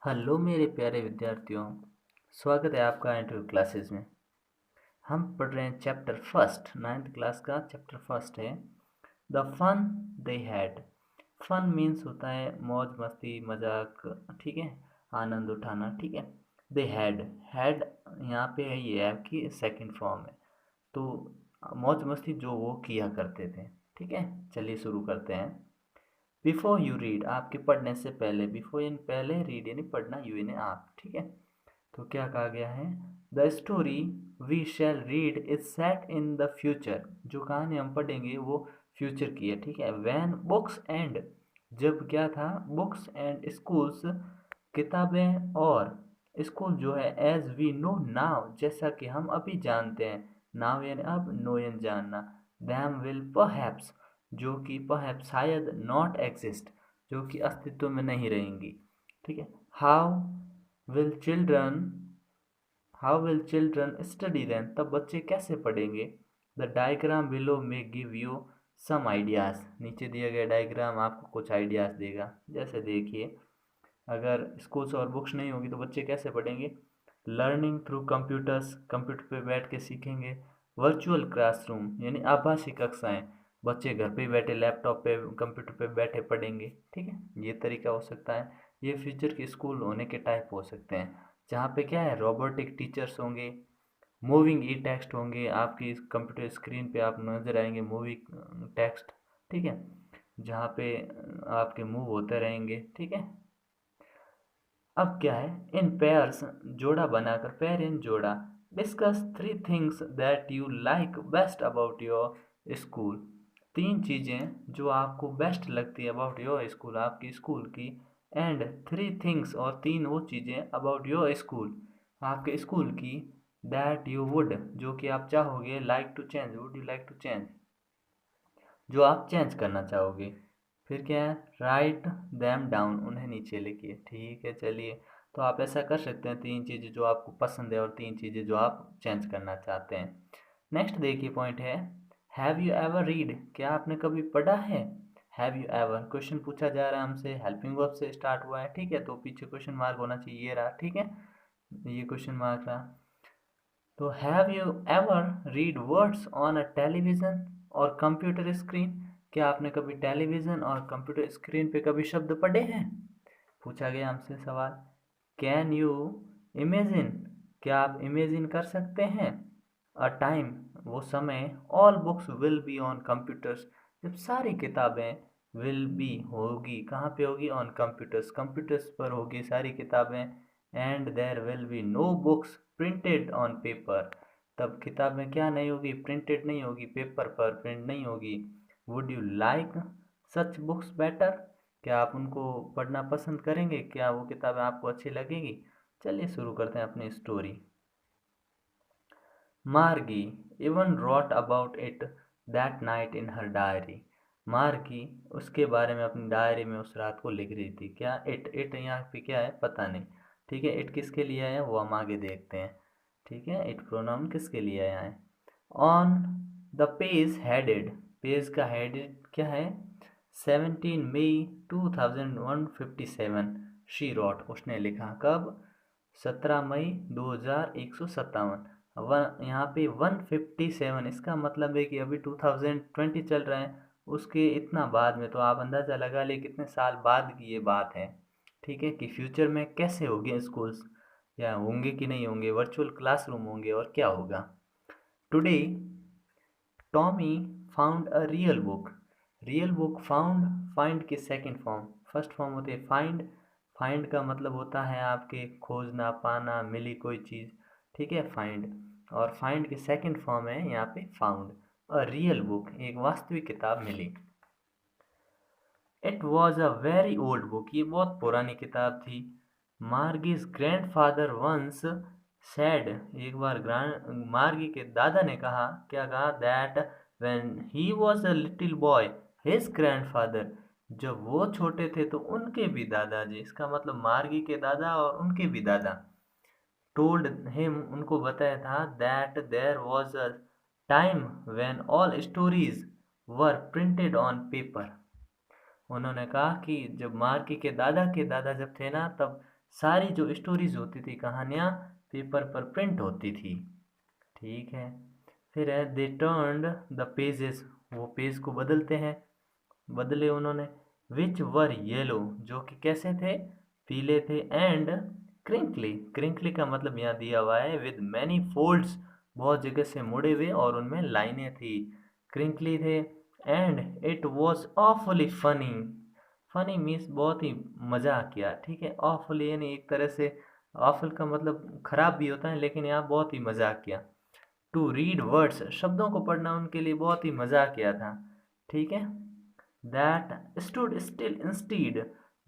Hello मेरे प्यारे विद्यार्थियों। स्वागत है आपका इंटरव्यू क्लासेस में। हम पढ़ रहे हैं चैप्टर फर्स्ट, नाइन्थ क्लास का चैप्टर फर्स्ट है the fun they had. Fun means होता है मौज मस्ती मजाक, ठीक है, आनंद उठाना, ठीक है। दे हैड, हैड यहाँ पे है, ये आपकी सेकंड फॉर्म है। तो मौज मस्ती जो वो किया करते थे, ठीक है। चलिए शुरू करते हैं। बिफोर यू रीड, आपके पढ़ने से पहले, बिफोर यानी पहले, रीड यानी पढ़ना, यू यानी आप, ठीक है। तो क्या कहा गया है, the story we shall read is set in the future. जो कहानी हम पढ़ेंगे वो फ्यूचर की है, ठीक है। वैन बुक्स एंड, जब क्या था, बुक्स एंड स्कूल्स, किताबें और स्कूल जो है, एज वी नो नाउ, जैसा कि हम अभी जानते हैं, नाउ यानी अब, नो यानी जानना, दैम विल परहैप्स, जो कि परहैप्स शायद, नॉट एग्जिस्ट, जो कि अस्तित्व में नहीं रहेंगी, ठीक है। How will children, how will children study then, तब बच्चे कैसे पढ़ेंगे। द डायग्राम बिलो में गिव यू सम आइडियाज़, नीचे दिया गया डायग्राम आपको कुछ आइडियाज़ देगा। जैसे देखिए, अगर स्कूल्स और बुक्स नहीं होगी तो बच्चे कैसे पढ़ेंगे। लर्निंग थ्रू कंप्यूटर्स, कंप्यूटर पे बैठ के सीखेंगे। वर्चुअल क्लासरूम यानी आभासी कक्षाएं, बच्चे घर पे बैठे लैपटॉप पे कंप्यूटर पे बैठे पढ़ेंगे, ठीक है। ये तरीका हो सकता है। ये फ्यूचर के स्कूल होने के टाइप हो सकते हैं, जहाँ पे क्या है, रोबोटिक टीचर्स होंगे, मूविंग ई टेक्स्ट होंगे, आपकी कंप्यूटर स्क्रीन पे आप नजर आएंगे मूविंग टेक्स्ट, ठीक है, जहाँ पे आपके मूव होते रहेंगे, ठीक है। अब क्या है, इन पेयर्स, जोड़ा बनाकर, पेयर इन जोड़ा, discuss three things that you like best about your school, तीन चीज़ें जो आपको बेस्ट लगती है अबाउट योर स्कूल, आपकी स्कूल की। एंड थ्री थिंग्स, और तीन वो चीज़ें अबाउट योर स्कूल, आपके स्कूल की, दैट यू वुड, जो कि आप चाहोगे, like to change, would you like to change, जो आप चेंज करना चाहोगे। फिर क्या है, राइट दैम डाउन, उन्हें नीचे लिखिए, ठीक है। चलिए, तो आप ऐसा कर सकते हैं, तीन चीज़ें जो आपको पसंद है और तीन चीज़ें जो आप चेंज करना चाहते हैं। नेक्स्ट देखिए पॉइंट है, हैव यू एवर रीड, क्या आपने कभी पढ़ा है। हैव यू एवर, क्वेश्चन पूछा जा रहा है हमसे, हेल्पिंग वर्ब से स्टार्ट हुआ है, ठीक है। तो पीछे क्वेश्चन मार्क होना चाहिए, ये रहा, ठीक है, ये क्वेश्चन मार्क रहा। तो have you ever read words on a television और कंप्यूटर स्क्रीन, क्या आपने कभी टेलीविज़न और कंप्यूटर स्क्रीन पे कभी शब्द पढ़े हैं, पूछा गया हमसे सवाल। कैन यू इमेजिन, क्या आप इमेजिन कर सकते हैं, अ टाइम, वो समय, all books will be on computers, जब सारी किताबें, विल बी होगी, कहाँ पे होगी, ऑन कंप्यूटर्स, कंप्यूटर्स पर होगी सारी किताबें। And there will be no books printed on paper, तब किताबें क्या नहीं होगी, प्रिंटेड नहीं होगी, पेपर पर प्रिंट नहीं होगी। Would you like such books better, क्या आप उनको पढ़ना पसंद करेंगे, क्या वो किताबें आपको अच्छी लगेगी। चलिए शुरू करते हैं अपनी story. Margie even wrote about it that night in her diary, Margie उसके बारे में अपनी डायरी में उस रात को लिख रही थी। क्या, इट, इट यहाँ पे क्या है पता नहीं, ठीक है। इट किसके लिए आया वो हम आगे देखते हैं, ठीक है। इट प्रोनाउन किसके लिए आया है। On the page headed, page का हेडेड क्या है, 17 मई 2157, शी रॉट, उसने लिखा, कब, 17 मई 2157। यहाँ पे 157, इसका मतलब है कि अभी 2020 चल रहा है, उसके इतना बाद में, तो आप अंदाज़ा लगा ले कितने साल बाद की ये बात है, ठीक है। कि फ्यूचर में कैसे होंगे स्कूल्स, या होंगे कि नहीं होंगे, वर्चुअल क्लासरूम होंगे और क्या होगा। Today Tommy found a real book, real book, found, find की सेकंड फॉर्म, फर्स्ट फॉर्म होती है फाइंड, फाइंड का मतलब होता है आपके खोजना, पाना, मिली कोई चीज़, ठीक है, फाइंड। और फाइंड की सेकंड फॉर्म है यहाँ पे फाउंड, अ रियल बुक, एक वास्तविक किताब मिली। It was a very old book, ये बहुत पुरानी किताब थी। मार्गीज ग्रैंडफादर वंस सैड, एक बार ग्रांड मार्गी के दादा ने कहा, क्या कहा, that when he was a little boy his grandfather, जब वो छोटे थे तो उनके भी दादाजी, इसका मतलब मार्गी के दादा और उनके भी दादा, टोल्ड हिम, उनको बताया था, that there was a time when all stories were printed on paper, उन्होंने कहा कि जब मार्की के दादा जब थे ना, तब सारी जो स्टोरीज होती थी, कहानियाँ पेपर पर प्रिंट होती थी। ठीक है, फिर है दे टर्न्ड द पेजेस, वो पेज को बदलते हैं, बदले उन्होंने, विच वर येलो, जो कि कैसे थे, पीले थे, एंड क्रिंकली, क्रिंकली का मतलब यहाँ दिया हुआ है विद मैनी फोल्ड्स, बहुत जगह से मुड़े हुए और उनमें लाइनें थी, क्रिंकली थे, and it was awfully funny, funny means बहुत ही मजाक किया, ठीक है, ऑफुली यानी एक तरह से, ऑफुल का मतलब खराब भी होता है, लेकिन यहाँ बहुत ही मजाक किया, टू रीड वर्ड्स, शब्दों को पढ़ना उनके लिए बहुत ही मजाक किया था, ठीक है, दैट स्टूड स्टिल इंस्टीड,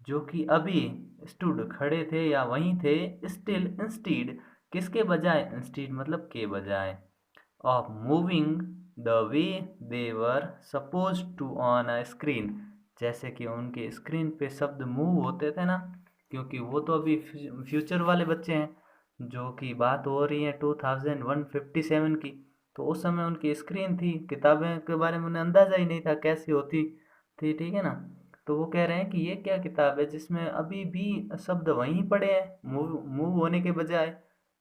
जो कि अभी स्टूड खड़े थे या वहीं थे, स्टिल इंस्टीड किसके बजाय, इंस्टीड मतलब के बजाय, of moving the way they were suppose to on a screen, जैसे कि उनके स्क्रीन पे शब्द मूव होते थे ना, क्योंकि वो तो अभी फ्यूचर वाले बच्चे हैं, जो कि बात हो रही है 2157 की, तो उस समय उनकी स्क्रीन थी, किताबें के बारे में उन्हें अंदाज़ा ही नहीं था कैसी होती थी, ठीक है ना, तो वो कह रहे हैं कि ये क्या किताब है जिसमें अभी भी शब्द वहीं पड़े हैं मूव मूव होने के बजाय,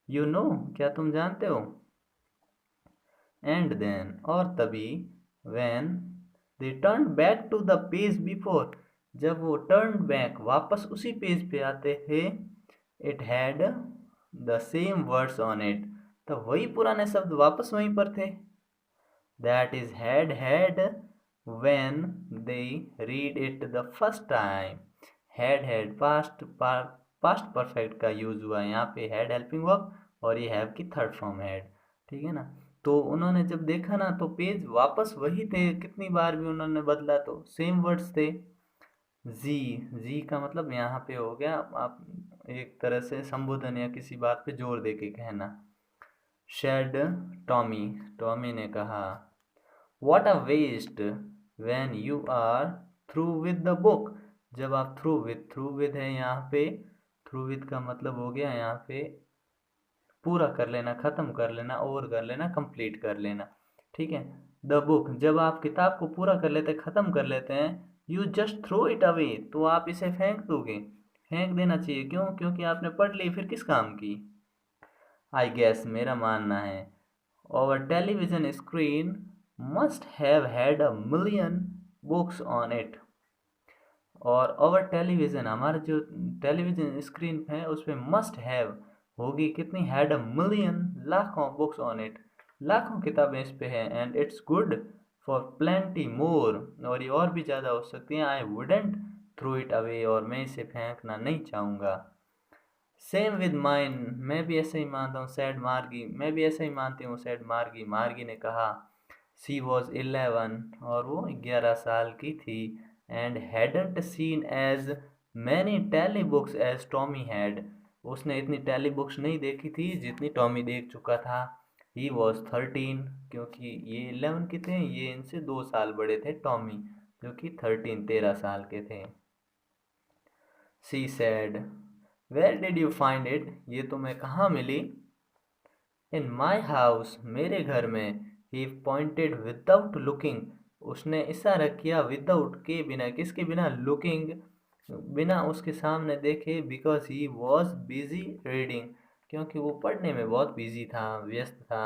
यू नो, क्या तुम जानते हो, एंड देन, और तभी, when they turn back to the page before, जब वो टर्न बैक वापस उसी पेज पे आते थे, it had the same words on it, तो वही पुराने शब्द वापस वहीं पर थे, that is had when they read it the first time, had past perfect का यूज हुआ है यहाँ पे, हैड हेल्पिंग वर्ब और ये हैव की थर्ड फॉर्म हैड, ठीक है ना, तो उन्होंने जब देखा ना तो पेज वापस वही थे, कितनी बार भी उन्होंने बदला तो सेम वर्ड्स थे, जी, जी का मतलब यहाँ पे हो गया आप एक तरह से संबोधन या किसी बात पे जोर दे के कहना, शेड टॉमी, टॉमी ने कहा, What a waste when you are through with the book, जब आप through with है यहाँ पे, through with का मतलब हो गया यहाँ पे पूरा कर लेना, ख़त्म कर लेना, ओवर कर लेना, कंप्लीट कर लेना, ठीक है, द बुक, जब आप किताब को पूरा कर लेते, ख़त्म कर लेते हैं, you just throw it away, तो आप इसे फेंक दोगे, फेंक देना चाहिए, क्यों, क्योंकि आपने पढ़ ली, फिर किस काम की, आई गेस, मेरा मानना है, our television screen must have had a million books on it, और our television, हमारा जो टेलीविज़न स्क्रीन है उस पे must have होगी कितनी, had a million, लाखों बुक्स ऑन इट, लाखों किताबें इस पे हैं, and it's good for plenty more, और ये और भी ज़्यादा हो सकती हैं, I wouldn't throw it away, और मैं इसे फेंकना नहीं चाहूँगा, सेम विद माइन, मैं भी ऐसे ही मानता हूँ, सैड मार्गी, मैं भी ऐसे ही मानती हूँ, सैड मार्गी, मार्गी ने कहा, सी वॉज 11, और वो 11 साल की थी, and hadn't seen as many tele books as Tommy had, उसने इतनी टेली बुक्स नहीं देखी थी जितनी टॉमी देख चुका था, ही वॉज 13, क्योंकि ये 11 के थे, ये इनसे 2 साल बड़े थे टॉमी, जो कि 13 साल के थे, she said, where did you find it, ये तुम्हें कहाँ मिली, इन माई हाउस, मेरे घर में, ही पॉइंटेड विदाउट लुकिंग, उसने इशारा किया, विदाउट के बिना, किसके बिना, लुकिंग बिना उसके सामने देखे, because he was busy reading, क्योंकि वो पढ़ने में बहुत बिजी था, व्यस्त था,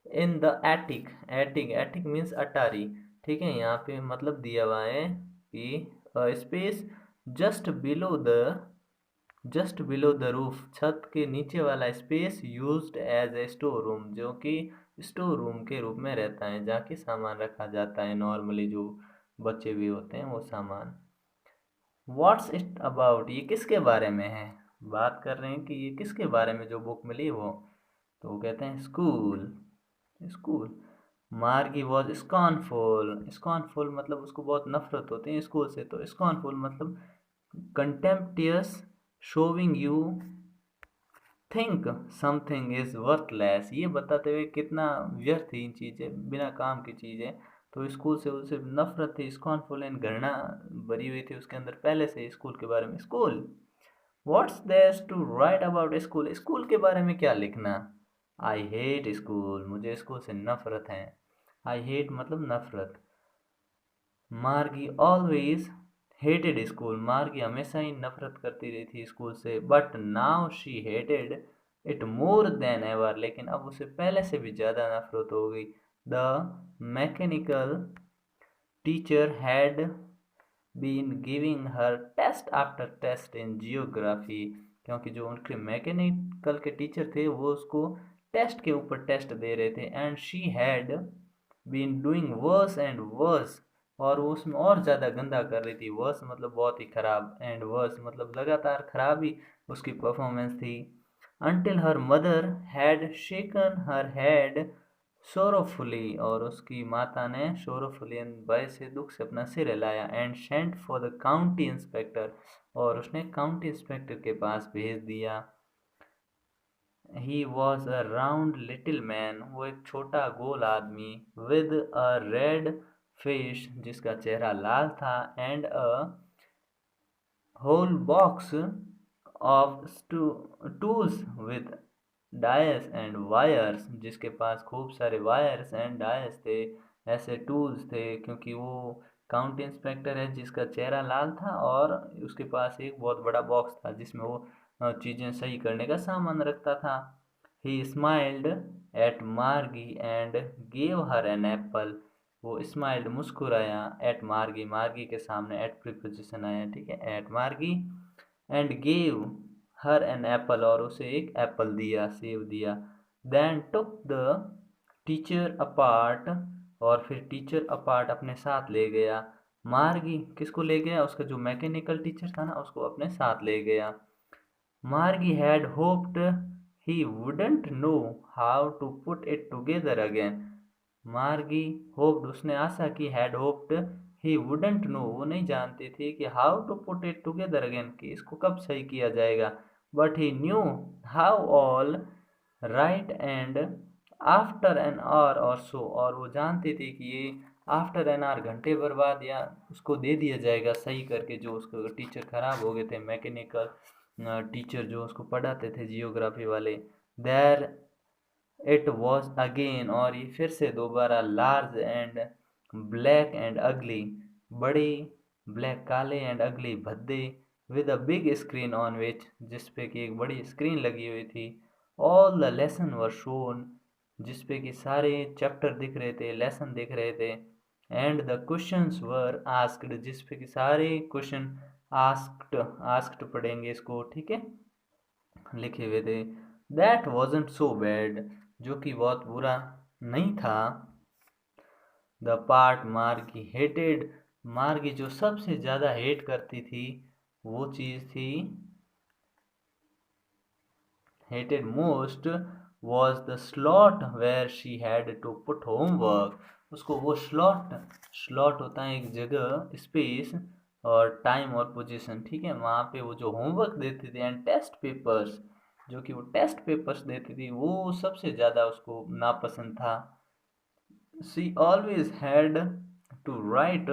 in the attic, attic, attic means अटारी, ठीक है, यहाँ पे मतलब दिया हुआ है कि space just below the, just below the roof, छत के नीचे वाला space, used as a store room, जो कि स्टोर रूम के रूप में रहता है, जहाँ की सामान रखा जाता है, नॉर्मली जो बचे हुए होते हैं वो सामान, व्हाट्स इट अबाउट, ये किसके बारे में है, बात कर रहे हैं कि ये किसके बारे में जो बुक मिली वो, तो वो कहते हैं स्कूल, स्कूल, मार्गी वॉज स्कॉनफुल, स्कॉनफुल मतलब उसको बहुत नफरत होती है स्कूल से, तो स्कॉनफुल मतलब contemptuous, showing you think something is worthless, ये बताते हुए कितना व्यर्थ ही चीज़ें, बिना काम की चीज़ें, तो स्कूल से उसे नफरत थी, स्कॉनफुल एंड घृणा भरी हुई थी उसके अंदर पहले से स्कूल के बारे में, school, what's there to write about school, school के बारे में क्या लिखना, आई हेट स्कूल, मुझे स्कूल से नफरत है, आई हेट मतलब नफरत, मार्गी ऑलवेज हेटेड स्कूल, मार्गी हमेशा ही नफरत करती रही थी स्कूल से, but now she hated it more than ever, लेकिन अब उसे पहले से भी ज़्यादा नफरत हो गई। The mechanical teacher had been giving her test after test in geography, क्योंकि जो उनके मैकेनिकल के टीचर थे वो उसको टेस्ट के ऊपर टेस्ट दे रहे थे। And she had been doing worse and worse, और वो उसमें और ज़्यादा गंदा कर रही थी। वर्स मतलब बहुत ही ख़राब, एंड वर्स मतलब लगातार ख़राब ही उसकी परफॉर्मेंस थी। Until her mother had shaken her head sorrowfully, और उसकी माता ने सोरोफुली भय से दुख से अपना सिर हिलाया। And sent for the county inspector, और उसने काउंटी इंस्पेक्टर के पास भेज दिया। He was a round little man, वो एक छोटा गोल आदमी, विद अ रेड फेस, जिसका चेहरा लाल था, and a whole box of tools with dials and wires, जिसके पास खूब सारे वायर्स एंड डायस थे, ऐसे टूल्स थे, क्योंकि वो काउंटी इंस्पेक्टर है जिसका चेहरा लाल था, और उसके पास एक बहुत बड़ा बॉक्स था जिसमें वो चीज़ें सही करने का सामान रखता था। He smiled at Margie and gave her an apple, वो स्माइल्ड मुस्कुराया, एट मार्गी, मार्गी के सामने एट प्रीपोजिशन आया, ठीक है, at Margie, and gave her an apple, और उसे एक एप्पल दिया, सेब दिया। Then took the teacher apart, और फिर टीचर अपार्ट अपने साथ ले गया। मार्गी किसको ले गया? उसका जो मैकेनिकल टीचर था ना, उसको अपने साथ ले गया। Margie had hoped he wouldn't know how to put it together again. Margie hoped, उसने आशा की, had hoped he wouldn't know, वो नहीं जानती थी कि how to put it together again, कि इसको कब सही किया जाएगा। But he knew how all right and after an hour or so, और वो जानती थी कि ये आफ्टर एन आवर, घंटे भर बाद, या उसको दे दिया जाएगा सही करके। जो उसको टीचर ख़राब हो गए थे, मैकेनिकल टीचर जो उसको पढ़ाते थे जियोग्राफी वाले, देर इट वॉज अगेन, और ये फिर से दोबारा, लार्ज एंड ब्लैक एंड अगली, बड़े ब्लैक काले एंड अगली भद्दे, with a big screen on which, जिस पे कि एक बड़ी स्क्रीन लगी हुई थी। All the lesson were shown, जिस पे कि सारे चैप्टर दिख रहे थे, लेसन दिख रहे थे। And the questions were asked, जिस पे कि सारे क्वेश्चन आस्क्ड, आस्क्ड पढ़ेंगे इसको, ठीक है, लिखे हुए थे। दैट वॉजंट सो बैड, जो कि बहुत बुरा नहीं था। द पार्ट मार्गी हेटेड, मार्गी जो सबसे ज़्यादा हेट करती थी, वो चीज़ थी, hated most was the slot where she had to put homework। उसको वो स्लॉट होता है एक जगह, स्पेस और टाइम और पोजीशन, ठीक है, वहाँ पे वो जो होमवर्क देती थी, एंड टेस्ट पेपर्स, जो कि वो टेस्ट पेपर्स देती थी, वो सबसे ज़्यादा उसको नापसंद था। She always had to write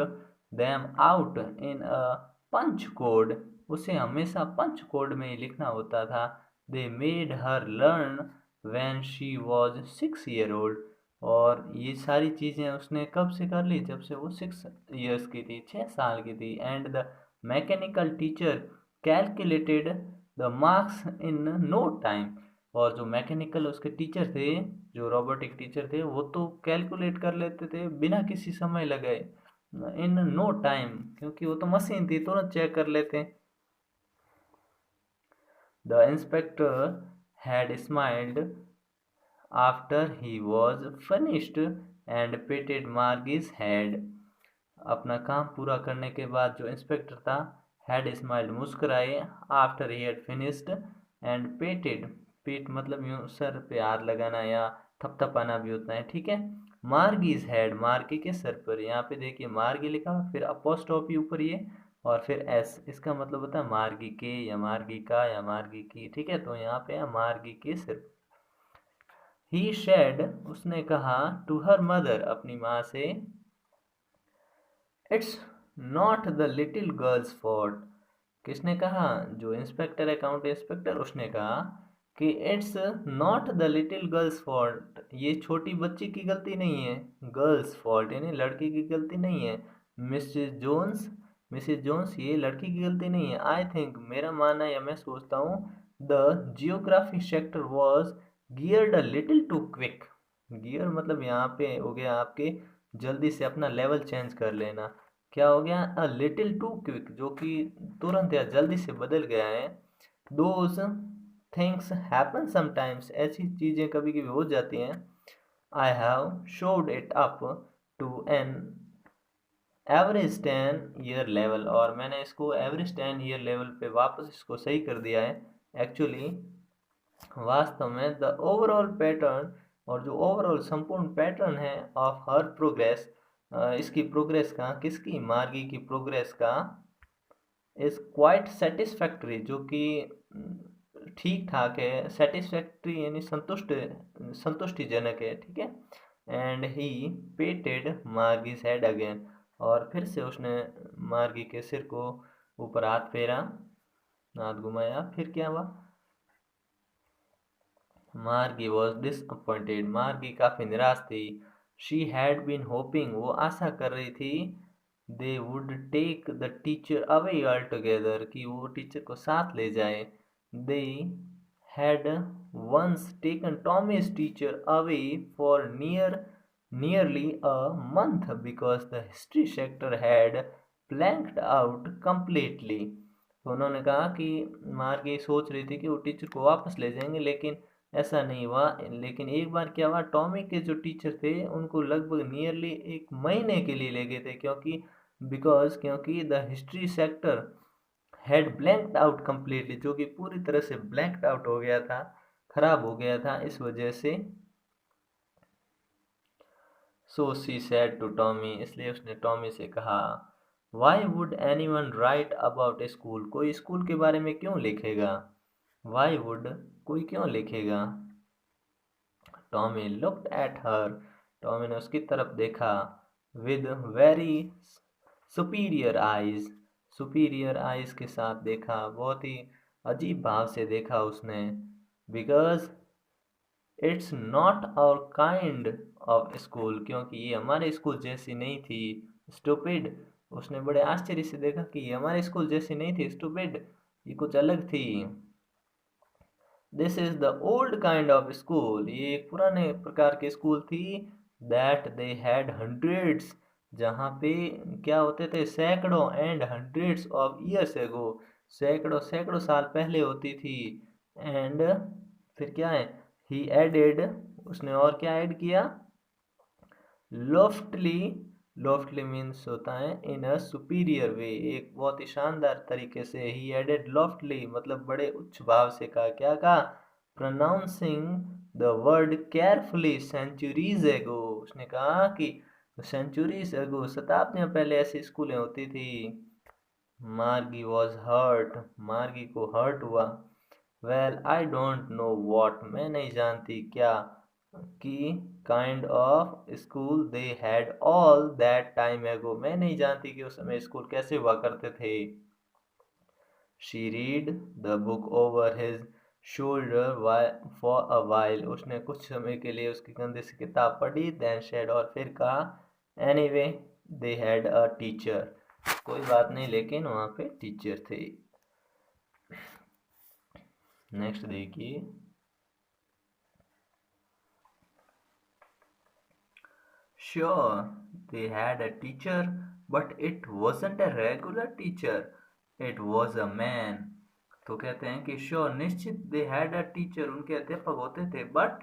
them out in a punch code, उसे हमेशा पंच कोड में ही लिखना होता था। They made her learn when she was 6 year old, और ये सारी चीज़ें उसने कब से कर ली? जब से वो 6 years की थी, 6 साल की थी। And the mechanical teacher calculated the marks in no time, और जो मैकेनिकल उसके टीचर थे, जो रोबोटिक टीचर थे, वो तो कैलकुलेट कर लेते थे बिना किसी समय लगाए, इन नो टाइम, क्योंकि वो तो मशीन थी, तुरंत चेक कर लेते। The inspector had smiled after he was finished and patted Margie's head, अपना काम पूरा करने के बाद जो इंस्पेक्टर था, हैड स्माइल्ड, मुस्कुराए, after he had finished, and patted, pat मतलब यूँ सर पे हाथ लगाना या थपथपाना भी होता है, ठीक है। मार्गीज हेड, मार्गी के सर पर, यहाँ पे देखिए मार्गी लिखा हुआ, फिर अपोस्ट्रोफी ऊपर ये, और फिर एस, इसका मतलब होता है मार्गी के, या मार्गी का, या मार्गी की, ठीक है, तो यहाँ पे है मार्गी के सिर। ही शेड, उसने कहा, टू हर मदर, अपनी माँ से, it's not the little girls fault, किसने कहा? जो इंस्पेक्टर है, काउंटी इंस्पेक्टर, उसने कहा कि it's not the little girls fault, ये छोटी बच्ची की गलती नहीं है, गर्ल्स फॉल्ट यानी लड़की की गलती नहीं है। मिसेस जोन्स मिसेस जोन्स, ये लड़की की गलती नहीं है। आई थिंक, मेरा मानना है या मैं सोचता हूँ, the geography sector was geared a little too quick. Gear मतलब यहाँ पे हो गया आपके जल्दी से अपना लेवल चेंज कर लेना। क्या हो गया? अ लिटिल टू क्विक, जो कि तुरंत या जल्दी से बदल गया है। दोज थिंग्स हैपन समटाइम्स, ऐसी चीज़ें कभी कभी हो जाती हैं। I have slowed it up to an average 10 year level, और मैंने इसको एवरेज 10 ईयर लेवल पे वापस इसको सही कर दिया है। एक्चुअली वास्तव में द ओवरऑल पैटर्न, और जो ओवरऑल संपूर्ण पैटर्न है ऑफ हर प्रोग्रेस, इसकी प्रोग्रेस का, किसकी? मार्गी की प्रोग्रेस का, इज क्वाइट सेटिस्फैक्ट्री, जो कि ठीक ठाक है। सेटिस्फैक्ट्री यानी संतुष्टिजनक है, ठीक है। And he पेटेड Margie's head again, और फिर से उसने मार्गी के सिर को ऊपर हाथ फेरा, हाथ घुमाया। फिर क्या हुआ? मार्गी वॉज डिसअपॉइंटेड, मार्गी काफ़ी निराश थी। शी हैड बीन होपिंग, वो आशा कर रही थी, they would take the teacher away altogether, कि वो टीचर को साथ ले जाए। They had once taken Tommy's teacher away for nearly a month because the history sector had blanked out completely. तो उन्होंने कहा कि मार्गी सोच रही थी कि वो टीचर को वापस ले जाएंगे, लेकिन ऐसा नहीं हुआ। लेकिन एक बार क्या हुआ, टॉमी के जो टीचर थे उनको लगभग नियरली 1 महीने के लिए ले गए थे, क्योंकि the history sector had blanked out completely, जो कि पूरी तरह से ब्लैंक्ड आउट हो गया था, खराब हो गया था। इस वजह से so she said to Tommy, इसलिए उसने टॉमी से कहा, why would anyone write about school, कोई स्कूल के बारे में क्यों लिखेगा? वाई वुड, कोई क्यों लिखेगा? Tommy looked at her, Tommy ने उसकी तरफ देखा, with very superior eyes, superior eyes के साथ देखा, बहुत ही अजीब भाव से देखा उसने। Because it's not our kind of school, क्योंकि ये हमारे स्कूल जैसी नहीं थी। स्टूपिड, उसने बड़े आश्चर्य से देखा कि ये हमारे स्कूल जैसी नहीं थी। स्टूपिड, ये कुछ अलग थी। This is the old kind of school, ये एक पुराने प्रकार की स्कूल थी। दैट दे हैड हंड्रेड्स, जहाँ पे क्या होते थे? सैकड़ों, and hundreds of years ago, सैकड़ों सैकड़ों साल पहले होती थी। एंड फिर क्या है? ही एडेड, उसने और क्या ऐड किया? लॉफ्टली, लॉफ्टली मीन्स होता है इन अ सुपीरियर वे, एक बहुत ही शानदार तरीके से। ही एडेड लॉफ्टली मतलब बड़े उच्च भाव से कहा। क्या कहा? Pronouncing the word carefully centuries ago, उसने कहा कि सेंचुरीज एगो, शताब्दियों पहले ऐसी स्कूलें होती थी। मार्गी वॉज हर्ट, मार्गी को हर्ट हुआ। Well I don't know what, मैं नहीं जानती क्या, कि kind of school they had all that time एगो, मैं नहीं जानती कि उस समय स्कूल कैसे हुआ करते थे। She read the book over his shoulder for a while, उसने कुछ समय के लिए उसके कंधे से किताब पढ़ी। देन शेड, और फिर कहा, anyway they had a teacher, कोई बात नहीं, लेकिन वहाँ पे टीचर थे। नेक्स्ट देखिए, sure, they had a teacher, but it wasn't a regular teacher. It was a man. तो कहते हैं कि श्योर, निश्चित, दे हैड अ टीचर, उनके अध्यापक होते थे, but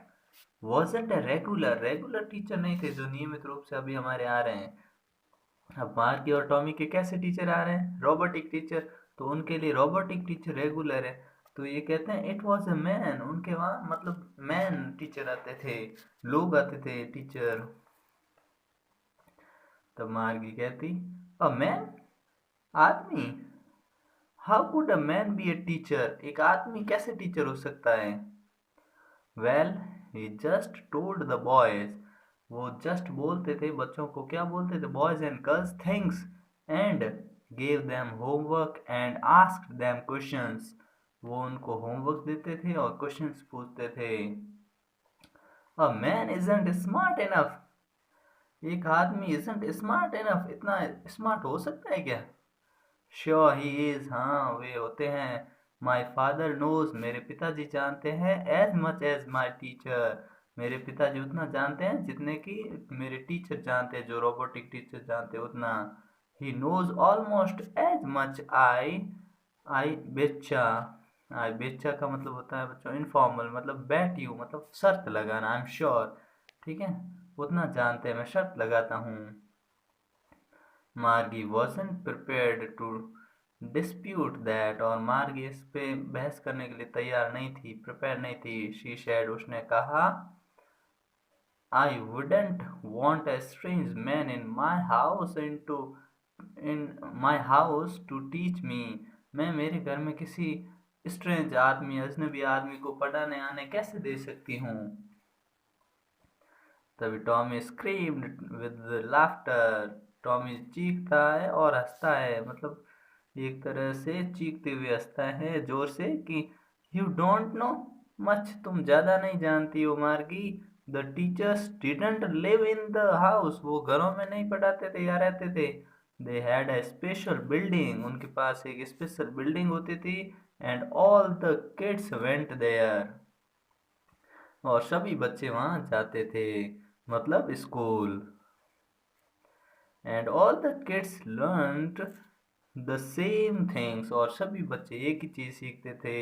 wasn't a regular, regular teacher नहीं थे जो नियमित रूप से अभी हमारे आ रहे हैं। अब मार्की और टॉमी के कैसे टीचर आ रहे हैं? रोबोटिक टीचर, तो उनके लिए रोबोटिक टीचर रेगुलर है। तो ये कहते हैं इट वॉज अ मैन, उनके वहाँ मतलब मैन टीचर आते थे, लोग आते थे टीचर। तब मार्गी कहती, अ मैन, आदमी, how could a man B a teacher, एक आदमी कैसे टीचर हो सकता है? Well he just told the boys, वो जस्ट बोलते थे, बच्चों को क्या बोलते थे? Boys and girls things, and gave them homework and asked them questions, वो उनको होमवर्क देते थे और क्वेश्चंस पूछते थे। A man isn't smart enough, एक आदमी इजंट स्मार्ट इनफ, इतना स्मार्ट हो सकता है क्या? श्योर ही इज, हाँ वे होते हैं। माई फादर नोज, मेरे पिताजी जानते हैं। As much as my teacher, मेरे पिताजी उतना जानते हैं जितने कि मेरे टीचर जानते हैं, जो रोबोटिक टीचर जानते हैं उतना। He knows almost as much I, I बेचा। आई बेचा का मतलब होता है बच्चों इनफॉर्मल, मतलब बैट यू मतलब शर्त लगाना, आई एम श्योर, ठीक है, उतना जानते हैं, मैं शर्त लगाता हूँ। मार्गी wasn't prepared to dispute that, और मार्गी इस पे बहस करने के लिए तैयार नहीं थी, प्रिपेयर नहीं थी। she said, उसने कहा, I wouldn't want a strange man in my house in my house to teach me, मैं मेरे घर में किसी स्ट्रेंज आदमी, अजनबी आदमी को पढ़ाने आने कैसे दे सकती हूँ। तभी Tommy screamed with laughter, Tommy चीखता है और हंसता है, मतलब एक तरह से चीखते हुए हंसता है जोर से कि यू डोंट नो मच, तुम ज़्यादा नहीं जानती हो मार्गी। The teachers didn't live in the house, वो घरों में नहीं पढ़ाते थे या रहते थे। They had a special building, उनके पास एक स्पेशल बिल्डिंग होती थी। And all the kids went there, और सभी बच्चे वहाँ जाते थे, मतलब school. And all the kids learned the same things, और सभी बच्चे एक ही चीज सीखते थे।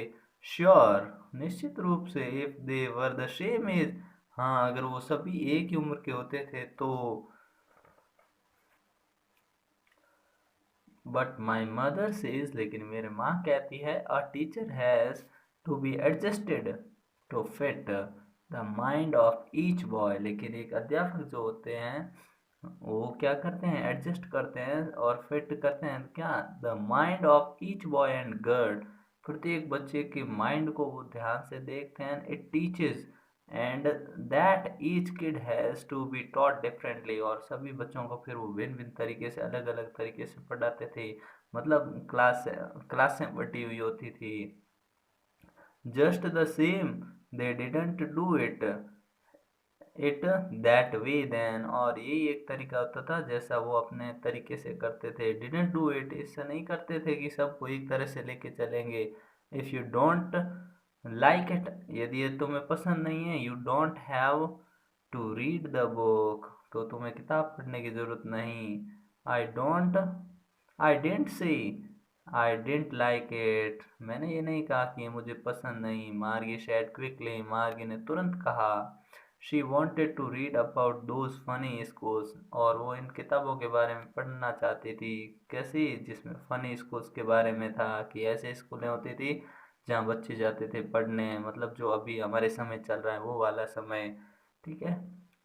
श्योर, निश्चित रूप से। If they were the same age, हाँ अगर वो सभी एक ही उम्र के होते थे तो। बट माई मदर सेज, लेकिन मेरी माँ कहती है, a teacher has to be adjusted to fit the mind of each boy, लेकिन एक अध्यापक जो होते हैं वो क्या करते हैं, एडजस्ट करते हैं और फिट करते हैं क्या, the mind of each boy and girl, प्रत्येक बच्चे के माइंड को वो ध्यान से देखते हैं। It teaches and that each kid has to be taught differently, और सभी बच्चों को फिर वो भिन्न भिन्न तरीके से, अलग अलग तरीके से पढ़ाते थे, मतलब क्लासें बटी हुई होती थी। Just the same they didn't do it that way then, और यही एक तरीका होता था जैसा वो अपने तरीके से करते थे। डिडंट डू इट, इससे नहीं करते थे कि सबको एक तरह से लेके चलेंगे। If you don't like it, यदि ये तुम्हें पसंद नहीं है, you don't have to read the book, तो तुम्हें किताब पढ़ने की ज़रूरत नहीं। I don't, I didn't say, I didn't like it, मैंने ये नहीं कहा कि ये मुझे पसंद नहीं। मार्गी शेड क्विकली, मार्गी ने तुरंत कहा। She wanted to read about those funny schools, और वो इन किताबों के बारे में पढ़ना चाहती थी। कैसी, जिसमें फनी स्कूल्स के बारे में था कि ऐसे स्कूलें होती थी जहाँ बच्चे जाते थे पढ़ने, मतलब जो अभी हमारे समय चल रहा है वो वाला समय, ठीक है।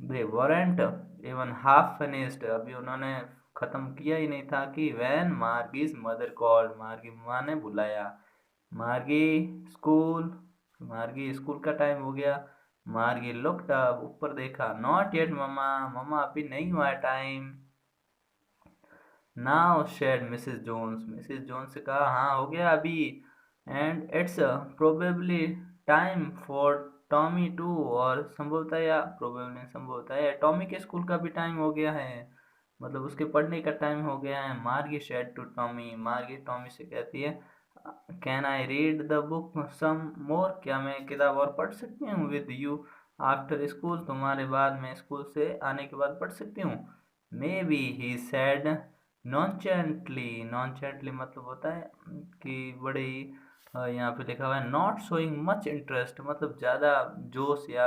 दे वरेंट इवन हाफ फिनिश्ड, अभी उन्होंने ख़त्म किया ही नहीं था कि वैन मार्गीज मदर कॉल्ड, मार्गी माँ ने बुलाया। मार्गी स्कूल, मार्गी स्कूल का टाइम हो गया। मार्गी लुक्ड अप, ऊपर देखा। नॉट येट मम्मा, मम्मा अभी नहीं हुआ time. Now said Mrs Jones, Mrs Jones से कहा, हाँ हो गया अभी। And it's probably time for Tommy too, और संभवतः या प्रोबेबली संभवतः या टॉमी के स्कूल का भी टाइम हो गया है, मतलब उसके पढ़ने का टाइम हो गया है। Margie said to Tommy, Margie Tommy से कहती है, can I read the book some more, क्या मैं किताब और पढ़ सकती हूँ विद यू आफ्टर स्कूल, तुम्हारे बाद, मैं स्कूल से आने के बाद पढ़ सकती हूँ। मे बी ही सैड नॉनचेंटली, नॉनचेंटली मतलब होता है कि बड़े ही यहाँ पे लिखा हुआ है नॉट शोइंग मच इंटरेस्ट, मतलब ज़्यादा जोश या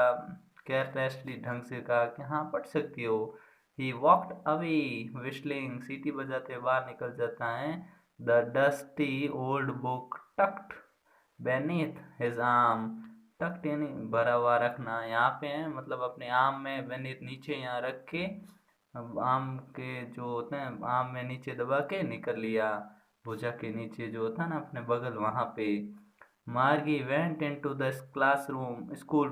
केयरलेसली ढंग से कहा कि हाँ पढ़ सकती हो। ही वॉकड अवे विस्लिंग, सीटी बजाते हुए बाहर निकल जाता है। The dusty old book tucked beneath his arm, tucked यानी भरा हुआ रखना, यहाँ पे है मतलब अपने आर्म में, बेनीथ नीचे यहाँ रख के, अब आम के जो होते हैं आम में नीचे दबा के निकल लिया, भुजा के नीचे जो होता है ना अपने बगल वहाँ पे। मार्गी went into the classroom, school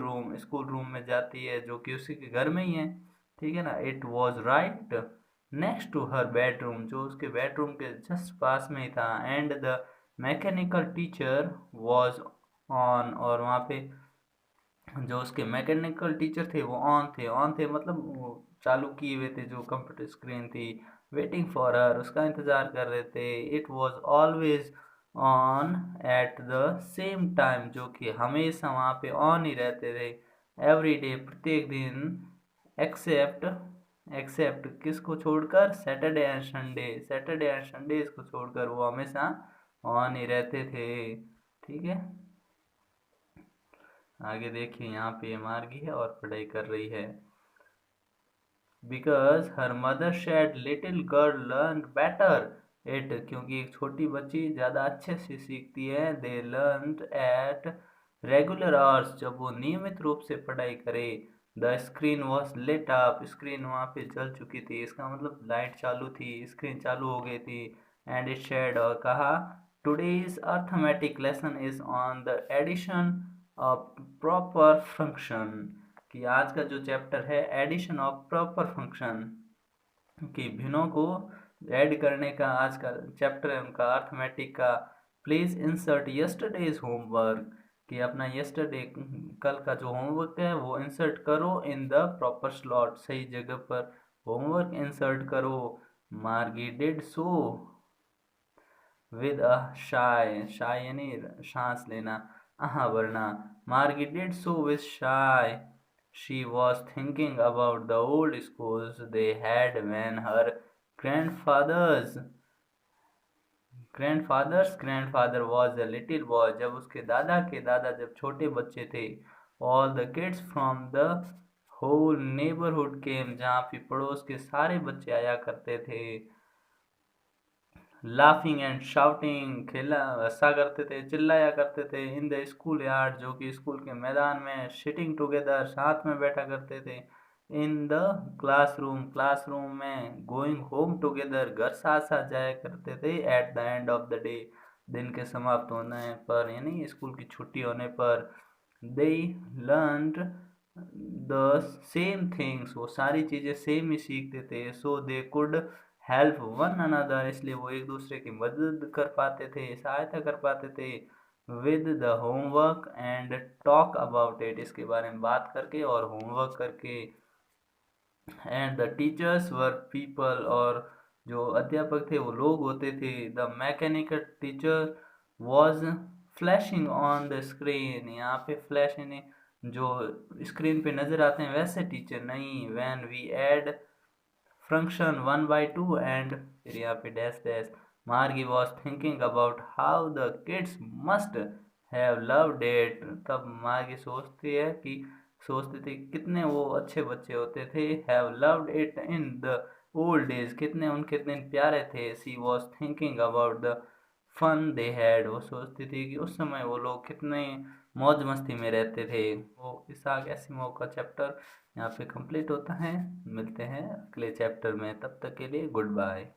room में जाती है जो कि उसी के घर में ही है, ठीक है ना। It was right next to her bedroom, जो उसके बेडरूम के जस्ट पास में ही था। And the mechanical teacher was on, और वहाँ पे जो उसके मैकेनिकल टीचर थे वो ऑन थे, ऑन थे मतलब वो चालू किए हुए थे जो कंप्यूटर स्क्रीन थी। वेटिंग फॉर हर, उसका इंतज़ार कर रहे थे। It was always on at the same time, जो कि हमेशा वहाँ पे ऑन ही रहते थे। एवरी डे, प्रत्येक दिन। एक्सेप्ट, एक्सेप्ट किसको छोड़कर? Saturday and Sunday, Saturday and Sundays को छोड़कर वो हमेशा ऑन ही रहते थे। ठीक है, आगे देखिए, यहाँ पे मार्गी है और पढ़ाई कर रही है। Because her mother said little girl learn better it, क्योंकि एक छोटी बच्ची ज़्यादा अच्छे से सीखती है। They learn at regular hours, जब वो नियमित रूप से पढ़ाई करे। The screen was lit up, screen वहाँ पे जल चुकी थी, इसका मतलब लाइट चालू थी, स्क्रीन चालू हो गई थी। एंड इट शेड, और कहा, today's arithmetic lesson is on the addition of proper function, कि आज का जो चैप्टर है एडिशन ऑफ प्रॉपर फंक्शन, कि भिन्नों को ऐड करने का आज का चैप्टर है उनका, अर्थमेटिक का। प्लीज़ इंसर्ट यस्टरडेज होमवर्क, कि अपना यस्टरडे कल का जो होमवर्क है वो इंसर्ट करो इन द प्रॉपर स्लॉट, सही जगह पर होमवर्क इंसर्ट करो। मार्गी डिड सो विद अ शाय, शाय यानी सांस लेना, भरना। मार्गी did so with shy, she was thinking about the old schools they had when her grandfather's grandfather was a little boy, जब उसके दादा के दादा जब छोटे बच्चे थे। all the kids from the whole neighborhood came, जहाँ पे पड़ोस के सारे बच्चे आया करते थे। लाफिंग एंड शाउटिंग, खेला हंसा करते थे, चिल्लाया करते थे। इन द स्कूल यार्ड, जो कि स्कूल के मैदान में। सिटिंग टुगेदर, साथ में बैठा करते थे। इन द क्लासरूम, क्लासरूम में। गोइंग होम टुगेदर, घर साथ साथ जाया करते थे। At the end of the day, दिन के समाप्त होने पर, यानी स्कूल की छुट्टी होने पर। They learned the same things, वो सारी चीज़ें सेम ही सीखते थे। So they could help one another, इसलिए वो एक दूसरे की मदद कर पाते थे, सहायता कर पाते थे। With the homework and talk about it, इसके बारे में बात करके और होमवर्क करके। And the teachers were people, और जो अध्यापक थे वो लोग होते थे। The mechanical teacher was flashing on the screen, यहाँ पे फ्लैश यानी जो स्क्रीन पे नज़र आते हैं वैसे टीचर नहीं। When we add function 1/2 and फिर यहाँ पे dash dash. Margie was thinking about how the kids must have loved it, तब मार्गी सोचती थी कितने वो अच्छे बच्चे होते थे। Have loved it in the old days, कितने उनके दिन प्यारे थे। She was thinking about the fun they had, वो सोचती थी कि उस समय वो लोग कितने मौज मस्ती में रहते थे। वो इसाक एसिमोव का चैप्टर यहाँ पे कंप्लीट होता है। मिलते हैं अगले चैप्टर में, तब तक के लिए गुड बाय।